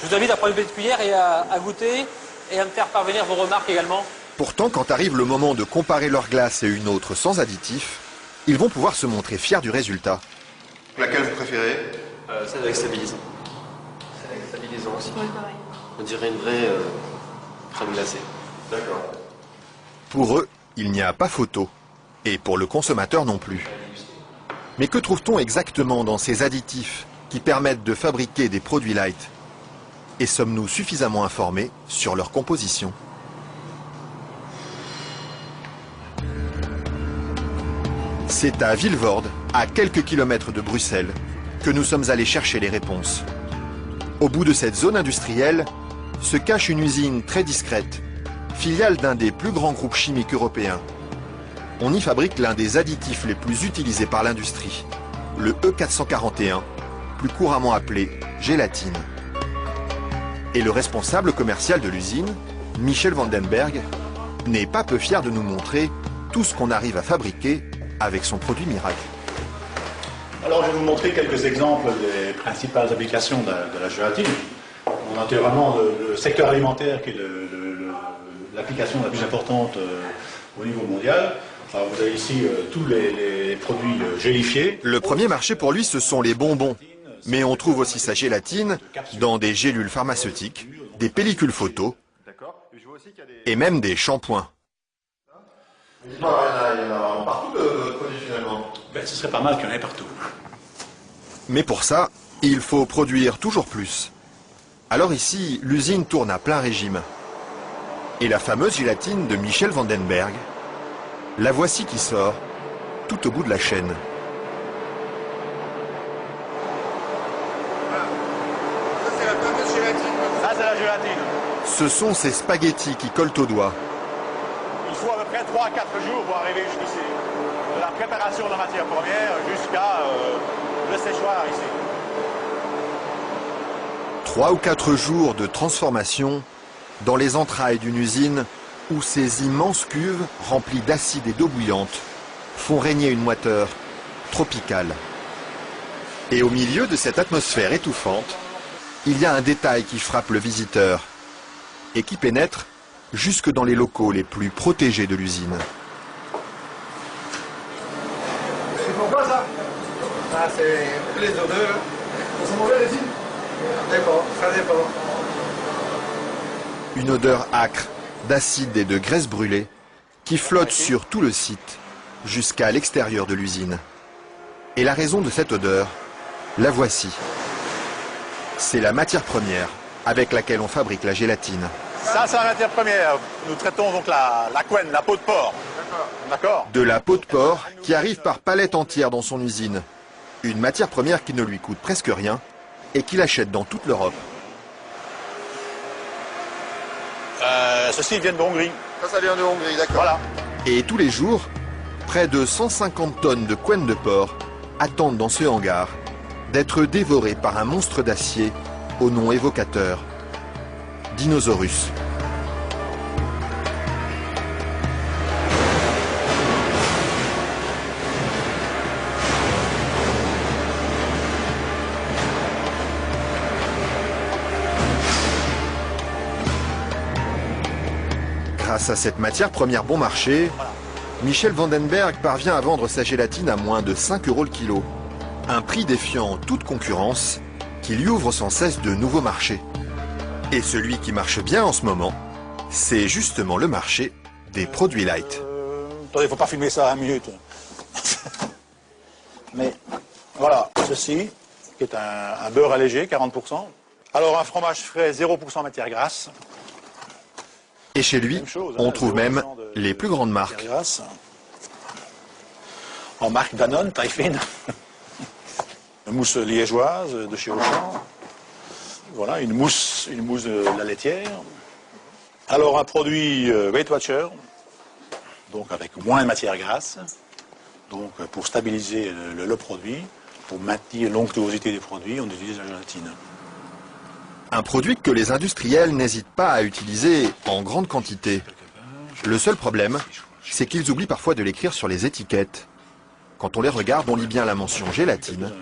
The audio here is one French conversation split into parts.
Je vous invite à prendre une petite cuillère et à goûter et à me faire parvenir vos remarques également. Pourtant, quand arrive le moment de comparer leur glace et une autre sans additifs, ils vont pouvoir se montrer fiers du résultat. Laquelle vous préférez? Celle avec stabilisant. Celle avec stabilisant aussi. Oui, pareil. On dirait une vraie crème glacée. D'accord. Pour eux, il n'y a pas photo. Et pour le consommateur non plus. Mais que trouve-t-on exactement dans ces additifs qui permettent de fabriquer des produits light? Et sommes-nous suffisamment informés sur leur composition? C'est à Vilvoorde, à quelques kilomètres de Bruxelles, que nous sommes allés chercher les réponses. Au bout de cette zone industrielle se cache une usine très discrète, filiale d'un des plus grands groupes chimiques européens. On y fabrique l'un des additifs les plus utilisés par l'industrie, le E441, plus couramment appelé gélatine. Et le responsable commercial de l'usine, Michel Vandenberg, n'est pas peu fier de nous montrer tout ce qu'on arrive à fabriquer avec son produit miracle. Alors je vais vous montrer quelques exemples des principales applications de la gélatine. On a naturellement le secteur alimentaire qui est l'application la plus importante au niveau mondial. Alors, vous avez ici tous les produits gélifiés. Le premier marché pour lui, ce sont les bonbons. Mais on trouve aussi sa gélatine dans des gélules pharmaceutiques, des pellicules photo et même des shampoings. Dites-moi, il y en a partout de produits finalement. Ben, ce serait pas mal qu'il y en ait partout. Mais pour ça, il faut produire toujours plus. Alors ici, l'usine tourne à plein régime. Et la fameuse gélatine de Michel Vandenberg, la voici qui sort, tout au bout de la chaîne. Ça c'est la fameuse gélatine. Ça c'est la gélatine. Ce sont ces spaghettis qui collent aux doigts. Il faut à peu près 3 à 4 jours pour arriver jusqu'ici. De la préparation de la matière première jusqu'à le séchoir ici. 3 ou 4 jours de transformation dans les entrailles d'une usine où ces immenses cuves remplies d'acide et d'eau bouillante font régner une moiteur tropicale. Et au milieu de cette atmosphère étouffante, il y a un détail qui frappe le visiteur et qui pénètre jusque dans les locaux les plus protégés de l'usine. C'est pourquoi ça? Ah, c'est les odeurs. C'est mauvais les îles? D'accord, ça dépend. Une odeur âcre d'acide et de graisse brûlée qui flotte sur tout le site jusqu'à l'extérieur de l'usine. Et la raison de cette odeur, la voici. C'est la matière première avec laquelle on fabrique la gélatine. Ça c'est la matière première. Nous traitons donc la couenne, la peau de porc. D'accord. De la peau de porc qui arrive par palettes entières dans son usine. Une matière première qui ne lui coûte presque rien et qu'il achète dans toute l'Europe. Ceci vient de Hongrie. Ça vient de Hongrie, d'accord. Voilà. Et tous les jours, près de 150 tonnes de couenne de porc attendent dans ce hangar d'être dévorées par un monstre d'acier au nom évocateur, Dinosaurus. Grâce à cette matière première bon marché, Michel Vandenberg parvient à vendre sa gélatine à moins de 5 € le kilo. Un prix défiant toute concurrence qui lui ouvre sans cesse de nouveaux marchés. Et celui qui marche bien en ce moment, c'est justement le marché des produits light. Attendez, il ne faut pas filmer ça à 1 minute. Mais voilà, ceci, qui est un beurre allégé, 40%. Alors un fromage frais, 0% matière grasse. Et chez lui, on trouve même les plus grandes marques. En marque Danone, taille fine. Une mousse liégeoise de chez Auchan. Voilà, une mousse de la laitière. Alors un produit Weight Watcher, donc avec moins de matière grasse, donc pour stabiliser le produit, pour maintenir l'onctuosité des produits, on utilise la gélatine. Un produit que les industriels n'hésitent pas à utiliser en grande quantité. Le seul problème, c'est qu'ils oublient parfois de l'écrire sur les étiquettes. Quand on les regarde, on lit bien la mention gélatine,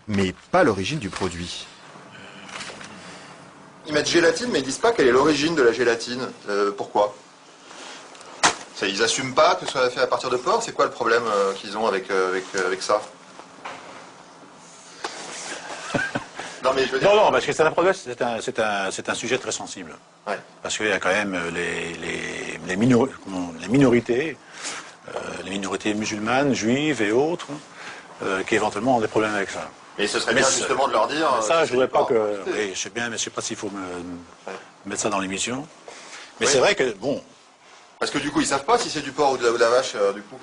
mais pas l'origine du produit. Ils mettent gélatine, mais ils disent pas quelle est l'origine de la gélatine. Pourquoi? Ils assument pas que ce soit fait à partir de porc. C'est quoi le problème qu'ils ont avec ça? Non, mais je veux dire... Non, parce que c'est un problème, c'est un sujet très sensible. Ouais. Parce qu'il y a quand même les minorités, les minorités musulmanes, juives et autres, qui éventuellement ont des problèmes avec ça. Mais ce serait bien justement de leur dire... Ça, je ne voudrais pas que... Oui, je sais bien, mais je ne sais pas s'il faut mettre ça dans l'émission. Mais c'est vrai que, bon... Parce que du coup, ils savent pas si c'est du porc ou de la vache. Du coup,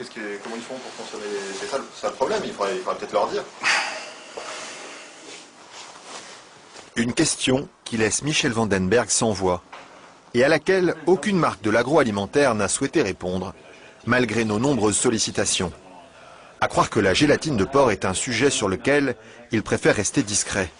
comment ils font pour consommer? C'est ça le problème, il faudrait peut-être leur dire. Une question qui laisse Michel Vandenberg sans voix et à laquelle aucune marque de l'agroalimentaire n'a souhaité répondre, malgré nos nombreuses sollicitations. À croire que la gélatine de porc est un sujet sur lequel il préfère rester discret.